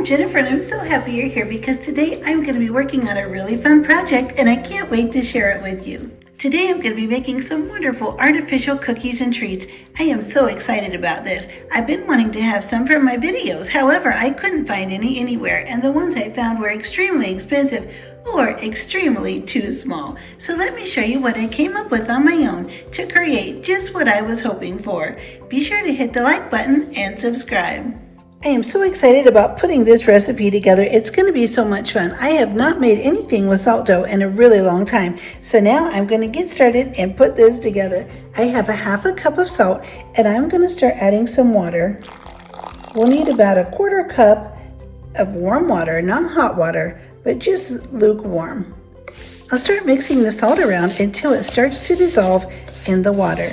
I'm Jennifer and I'm so happy you're here because today I'm going to be working on a really fun project and I can't wait to share it with you. Today I'm going to be making some wonderful artificial cookies and treats. I am so excited about this. I've been wanting to have some for my videos, however I couldn't find any anywhere and the ones I found were extremely expensive or extremely too small. So let me show you what I came up with on my own to create just what I was hoping for. Be sure to hit the like button and subscribe. I am so excited about putting this recipe together. It's going to be so much fun. I have not made anything with salt dough in a really long time. So now I'm going to get started and put this together. I have a half a cup of salt and I'm going to start adding some water. We'll need about a quarter cup of warm water, not hot water, but just lukewarm. I'll start mixing the salt around until it starts to dissolve in the water.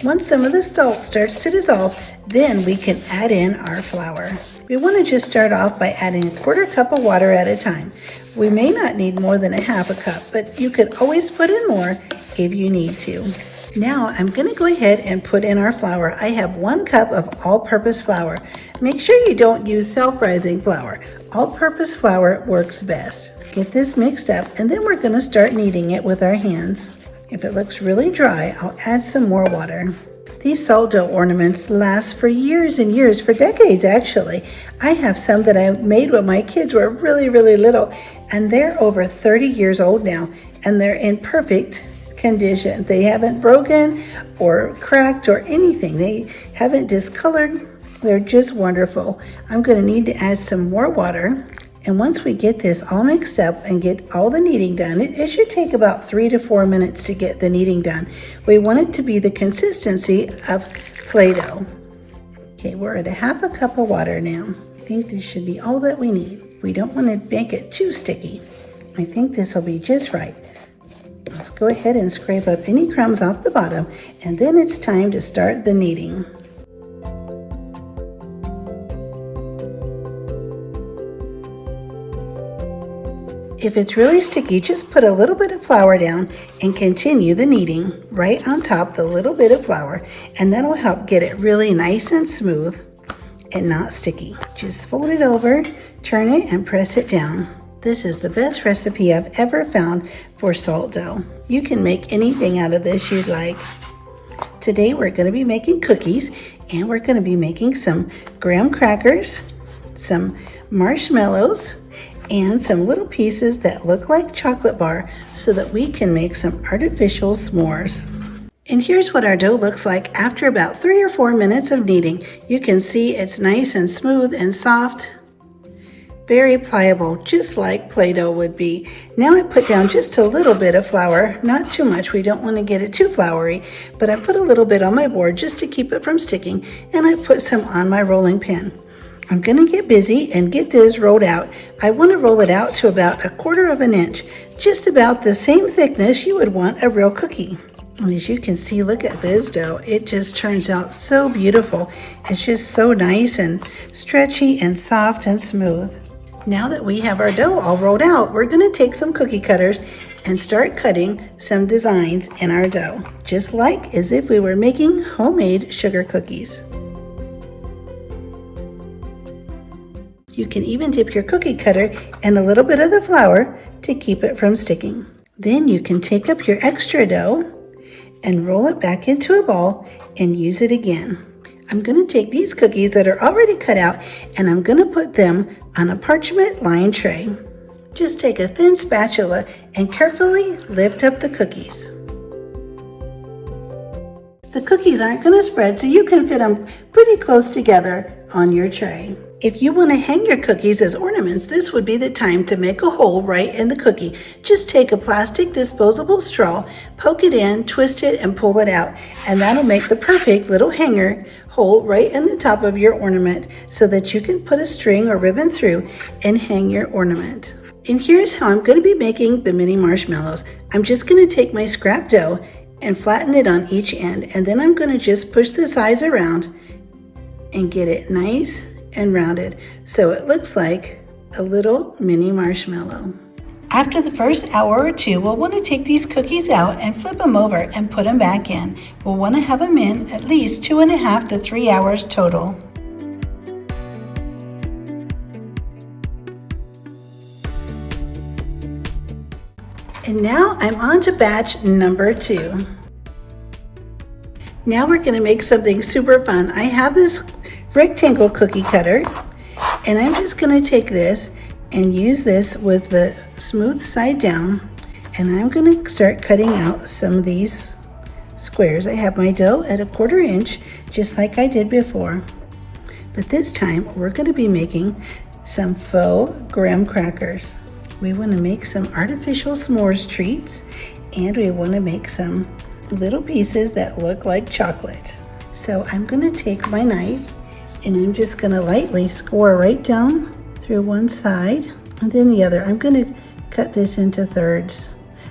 Once some of the salt starts to dissolve, then we can add in our flour. We want to just start off by adding a quarter cup of water at a time. We may not need more than a half a cup, but you could always put in more if you need to. Now I'm going to go ahead and put in our flour. I have 1 cup of all-purpose flour. Make sure you don't use self-rising flour. All-purpose flour works best. Get this mixed up and then we're going to start kneading it with our hands. If it looks really dry, I'll add some more water. These salt dough ornaments last for years and years, for decades actually. I have some that I made when my kids were really little, and they're over 30 years old now, and they're in perfect condition. They haven't broken or cracked or anything. They haven't discolored. They're just wonderful. I'm going to need to add some more water. And once we get this all mixed up and get all the kneading done, it should take about 3 to 4 minutes to get the kneading done. We want it to be the consistency of Play-Doh. Okay, we're at a half a cup of water now. I think this should be all that we need. We don't want to make it too sticky. I think this will be just right. Let's go ahead and scrape up any crumbs off the bottom, and then it's time to start the kneading. If it's really sticky, just put a little bit of flour down and continue the kneading right on top the little bit of flour, and that'll help get it really nice and smooth and not sticky. Just fold it over, turn it, and press it down. This is the best recipe I've ever found for salt dough. You can make anything out of this you'd like. Today we're going to be making cookies, and we're going to be making some graham crackers, some marshmallows, and some little pieces that look like chocolate bar so that we can make some artificial s'mores. And here's what our dough looks like after about 3 or 4 minutes of kneading. You can see it's nice and smooth and soft, very pliable, just like Play-Doh would be. Now I put down just a little bit of flour, not too much, we don't want to get it too floury, but I put a little bit on my board just to keep it from sticking, and I put some on my rolling pin. I'm going to get busy and get this rolled out. I want to roll it out to about 1/4 of an inch, just about the same thickness you would want a real cookie. And as you can see, look at this dough. It just turns out so beautiful. It's just so nice and stretchy and soft and smooth. Now that we have our dough all rolled out, we're going to take some cookie cutters and start cutting some designs in our dough, just like as if we were making homemade sugar cookies. You can even dip your cookie cutter in a little bit of the flour to keep it from sticking. Then you can take up your extra dough and roll it back into a ball and use it again. I'm going to take these cookies that are already cut out and I'm going to put them on a parchment lined tray. Just take a thin spatula and carefully lift up the cookies. The cookies aren't going to spread, so you can fit them pretty close together on your tray. If you want to hang your cookies as ornaments, this would be the time to make a hole right in the cookie. Just take a plastic disposable straw, poke it in, twist it, and pull it out. And that'll make the perfect little hanger hole right in the top of your ornament so that you can put a string or ribbon through and hang your ornament. And here's how I'm going to be making the mini marshmallows. I'm just going to take my scrap dough and flatten it on each end, and then I'm going to just push the sides around and get it nice and rounded so it looks like a little mini marshmallow. After the first hour or two, we'll want to take these cookies out and flip them over and put them back in. We'll want to have them in at least 2.5 to 3 hours total. And now I'm on to batch number 2. Now we're gonna make something super fun. I have this rectangle cookie cutter, and I'm just gonna take this and use this with the smooth side down, and I'm gonna start cutting out some of these squares. I have my dough at 1/4 inch, just like I did before. But this time, we're gonna be making some faux graham crackers. We wanna make some artificial s'mores treats, and we wanna make some little pieces that look like chocolate. So I'm gonna take my knife and I'm just gonna lightly score right down through one side and then the other. I'm gonna cut this into thirds.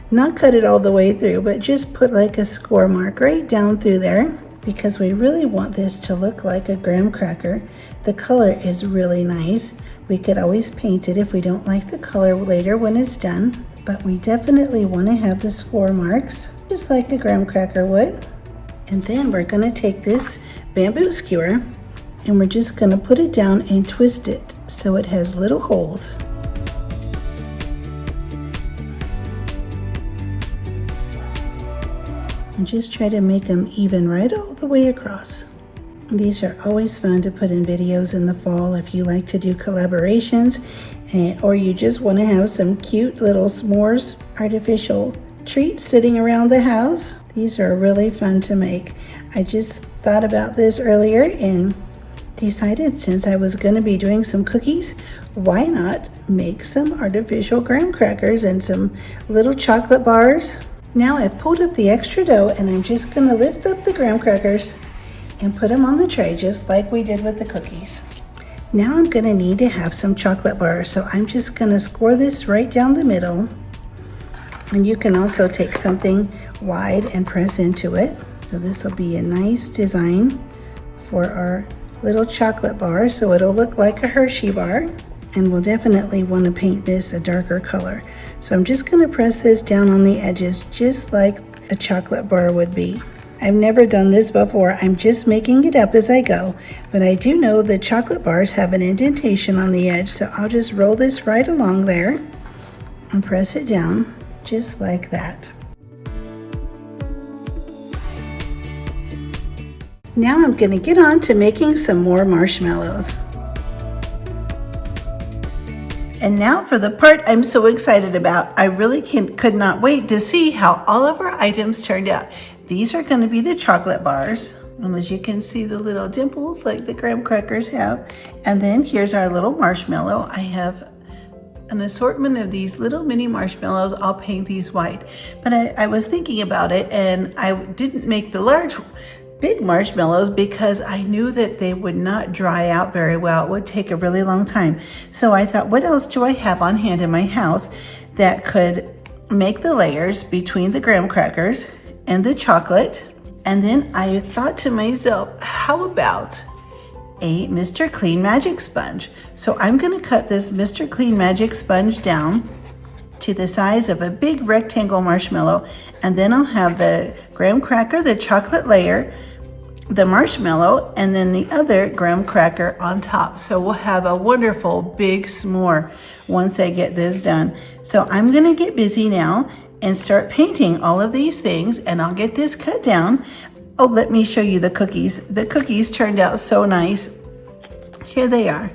Not cut it all the way through, but just put like a score mark right down through there because we really want this to look like a graham cracker. The color is really nice. We could always paint it if we don't like the color later when it's done, but we definitely wanna have the score marks just like a graham cracker would. And then we're gonna take this bamboo skewer and we're just gonna put it down and twist it so it has little holes. And just try to make them even right all the way across. These are always fun to put in videos in the fall if you like to do collaborations or you just wanna have some cute little s'mores artificial treats sitting around the house. These are really fun to make. I just thought about this earlier and decided since I was going to be doing some cookies, why not make some artificial graham crackers and some little chocolate bars. Now I've pulled up the extra dough and I'm just going to lift up the graham crackers and put them on the tray just like we did with the cookies. Now I'm going to need to have some chocolate bars, so I'm just going to score this right down the middle. And you can also take something wide and press into it. So this will be a nice design for our little chocolate bar, so it'll look like a Hershey bar. And we'll definitely want to paint this a darker color. So I'm just going to press this down on the edges just like a chocolate bar would be. I've never done this before. I'm just making it up as I go, but I do know that chocolate bars have an indentation on the edge, so I'll just roll this right along there and press it down. Just like that. Now I'm going to get on to making some more marshmallows. And now for the part I'm so excited about. I really could not wait to see how all of our items turned out. These are going to be the chocolate bars. And as you can see, the little dimples like the graham crackers have. And then here's our little marshmallow. I have an assortment of these little mini marshmallows. I'll paint these white. But I was thinking about it and I didn't make the big marshmallows because I knew that they would not dry out very well. It would take a really long time. So I thought, what else do I have on hand in my house that could make the layers between the graham crackers and the chocolate? And then I thought to myself, how about a Mr. Clean Magic sponge? So I'm going to cut this Mr. Clean Magic sponge down to the size of a big rectangle marshmallow, and then I'll have the graham cracker, the chocolate layer, the marshmallow, and then the other graham cracker on top. So we'll have a wonderful big s'more once I get this done. So I'm going to get busy now and start painting all of these things, and I'll get this cut down. Oh, let me show you the cookies. The cookies turned out so nice. Here they are.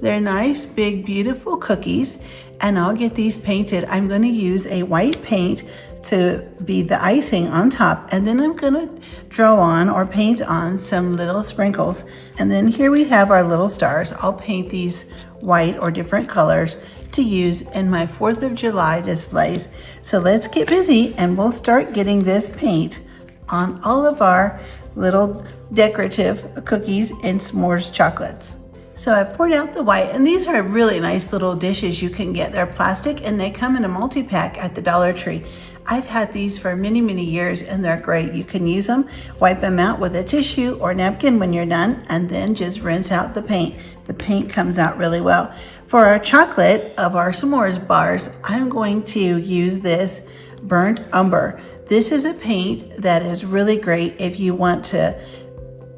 They're nice, big, beautiful cookies, and I'll get these painted. I'm going to use a white paint to be the icing on top, and then I'm going to draw on or paint on some little sprinkles. And then here we have our little stars. I'll paint these white or different colors to use in my 4th of July displays. So let's get busy and we'll start getting this paint on all of our little decorative cookies and s'mores chocolates. So I poured out the white, and these are really nice little dishes you can get. They're plastic and they come in a multi-pack at the Dollar Tree. I've had these for many, many years and they're great. You can use them, wipe them out with a tissue or napkin when you're done, and then just rinse out the paint. The paint comes out really well. For our chocolate of our s'mores bars, I'm going to use this burnt umber. This is a paint that is really great if you want to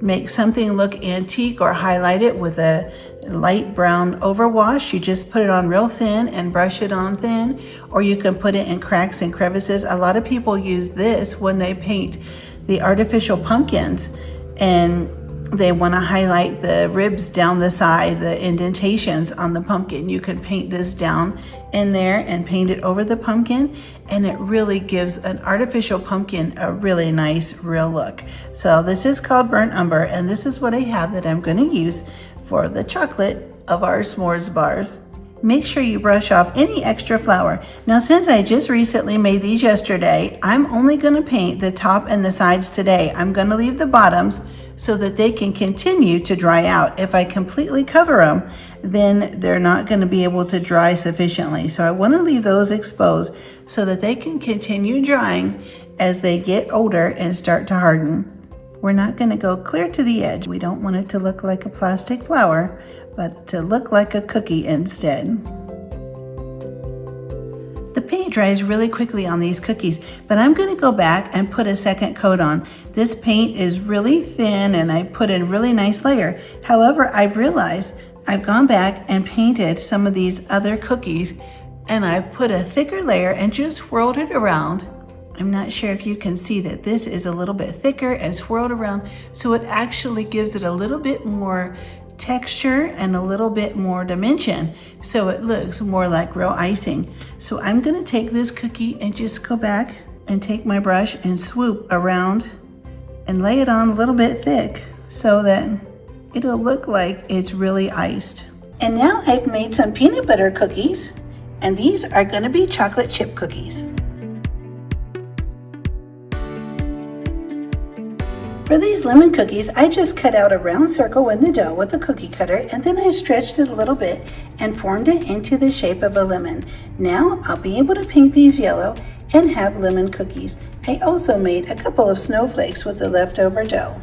make something look antique or highlight it with a light brown overwash, you just put it on real thin and brush it on thin, or you can put it in cracks and crevices. A lot of people use this when they paint the artificial pumpkins and they want to highlight the ribs down the side, the indentations on the pumpkin. You can paint this down in there and paint it over the pumpkin, and it really gives an artificial pumpkin a really nice real look. So this is called burnt umber, and this is what I have that I'm going to use for the chocolate of our s'mores bars. Make sure you brush off any extra flour. Now, since I just recently made these yesterday, I'm only going to paint the top and the sides today. I'm going to leave the bottoms so that they can continue to dry out. If I completely cover them, then they're not going to be able to dry sufficiently. So I want to leave those exposed so that they can continue drying as they get older and start to harden. We're not going to go clear to the edge. We don't want it to look like a plastic flower, but to look like a cookie instead. The paint dries really quickly on these cookies, but I'm going to go back and put a second coat on. This paint is really thin and I put in a really nice layer. However, I've realized I've gone back and painted some of these other cookies and I've put a thicker layer and just swirled it around. I'm not sure if you can see that this is a little bit thicker and swirled around, so it actually gives it a little bit more texture and a little bit more dimension, so it looks more like real icing. So I'm going to take this cookie and just go back and take my brush and swoop around and lay it on a little bit thick so that it'll look like it's really iced. And now I've made some peanut butter cookies, and these are going to be chocolate chip cookies. For these lemon cookies, I just cut out a round circle in the dough with a cookie cutter, and then I stretched it a little bit and formed it into the shape of a lemon. Now I'll be able to paint these yellow and have lemon cookies. I also made a couple of snowflakes with the leftover dough.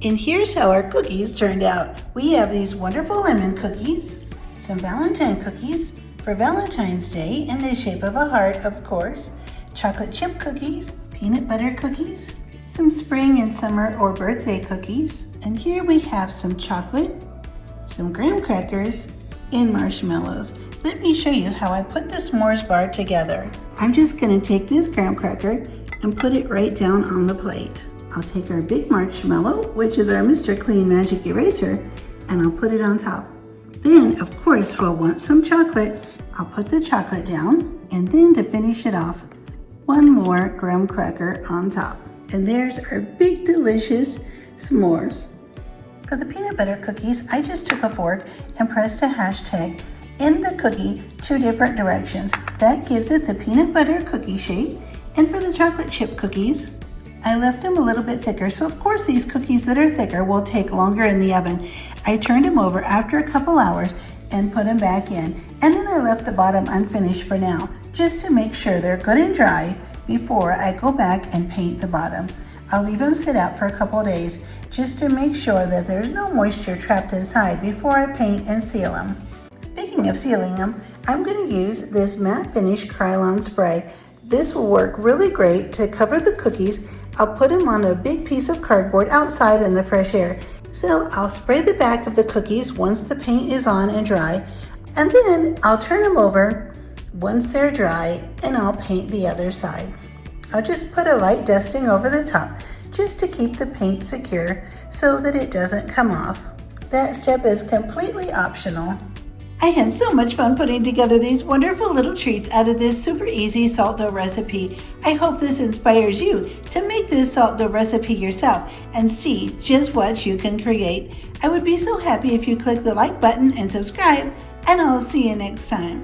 And here's how our cookies turned out. We have these wonderful lemon cookies, some Valentine cookies for Valentine's Day in the shape of a heart, of course, chocolate chip cookies, peanut butter cookies, some spring and summer or birthday cookies, and here we have some chocolate, some graham crackers, and marshmallows. Let me show you how I put the s'mores bar together. I'm just going to take this graham cracker and put it right down on the plate. I'll take our big marshmallow, which is our Mr. Clean Magic Eraser, and I'll put it on top. Then, of course, we'll want some chocolate. I'll put the chocolate down, and then to finish it off, one more graham cracker on top. And there's our big delicious s'mores. For the peanut butter cookies, I just took a fork and pressed a hashtag in the cookie 2 different directions. That gives it the peanut butter cookie shape. And for the chocolate chip cookies, I left them a little bit thicker. So of course these cookies that are thicker will take longer in the oven. I turned them over after a couple hours and put them back in. And then I left the bottom unfinished for now, just to make sure they're good and dry before I go back and paint the bottom. I'll leave them sit out for a couple days just to make sure that there's no moisture trapped inside before I paint and seal them. Speaking of sealing them, I'm going to use this matte finish Krylon spray. This will work really great to cover the cookies. I'll put them on a big piece of cardboard outside in the fresh air. So I'll spray the back of the cookies once the paint is on and dry, and then I'll turn them over once they're dry, and I'll paint the other side. I'll just put a light dusting over the top just to keep the paint secure so that it doesn't come off. That step is completely optional. I had so much fun putting together these wonderful little treats out of this super easy salt dough recipe. I hope this inspires you to make this salt dough recipe yourself and see just what you can create. I would be so happy if you click the like button and subscribe, and I'll see you next time.